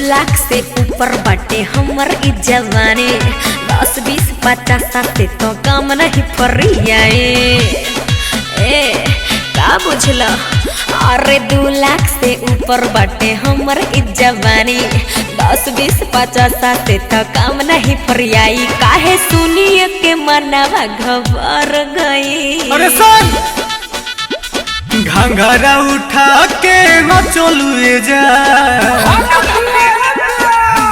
लाख से ऊपर बाटे हमर ई जवानी, 10 20 50 से तो काम नहीं फरियाए। ए का बुझल? अरे 2 लाख से ऊपर बाटे हमर ई जवानी, 10 20 50 से तो काम नहीं फरियाई। काहे सुनिए के मनवा घबर गई। अरे सुन, घंघरा उठा के न चलुए जा,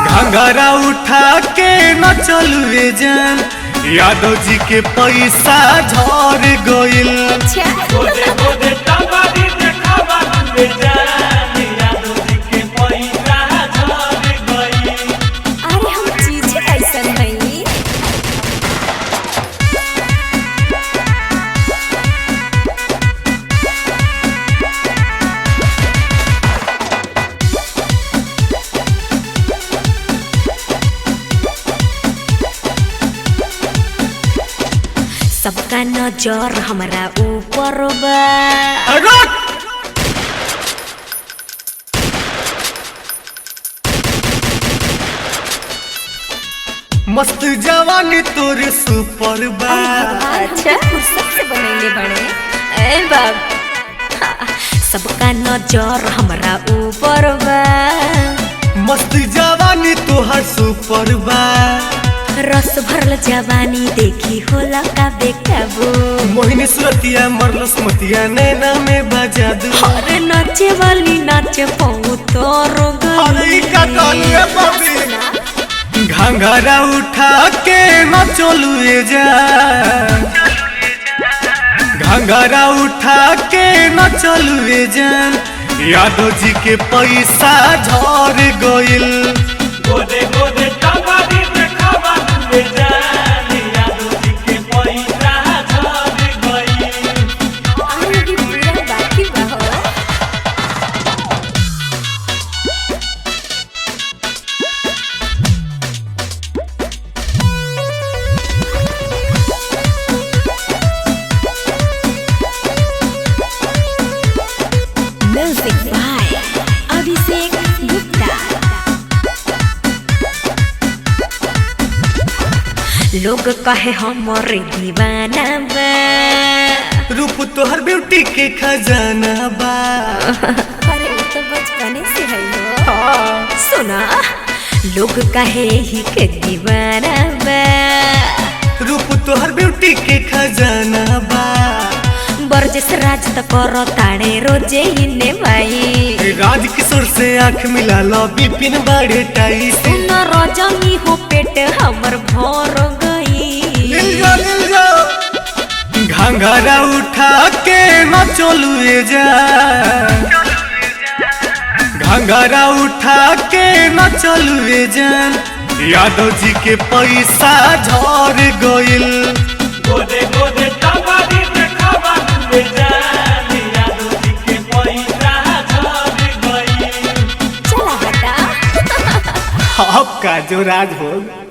घंघरा उठा के न चलुए जान, यादव जी के पैसा झड़ गइल। अरे हम चीज ऐसा नहीं। सबका नजर हमरा ऊपर बा। मस्त जवानी तोरे सुपर बा। अच्छा फुर्सत से बनैले बड़े। ए बाब, सबका नजर हमरा ऊपर बा। मस्त जवानी तोहर सुपर बा। रस भरल जवानी देखी होला का बेकाबू। मोहिनी सुरतिया मरलस मतिया नैना में बजा दू। अरे नाचे वाली नाचे पाऊ तोरो गली। घंघरा उठा के न चलुए जा, घंघरा उठा के न चलुए जान, यादव जी के पैसा झड़ गइल। गोदे गोदे टंगारी देखावा ले जान, यादव जी के पैसा झड़ गइल। आगे भी पूरा बाकी बा हो। Music by Abhishek Gupta. लोग कहे हमरे दीवाना बा। रूप तोहर ब्यूटी के खजाना बा। अरे वो तो बचपने से है हो। सुना, लोग कहे ही के दीवाना बा। रूप तोहर ब्यूटी के खजाना बा। बरजस राज त करो ताड़े रोजे इने भाई। राज किशोर से आँख मिला लो, बिपिन बड़े टाई से। सुन रजनी हो पेट हमर भर गई। लिल जा घंघरा उठा के न चलुए जा, घंघरा उठा के न चलुए जान, यादव जी के पैसा झड़ गइल। गोदे गोदे टंगारी देखावा ले जान, यादव जी के पैसा झड़ गइल। चला हटा। आपका जो राज भोग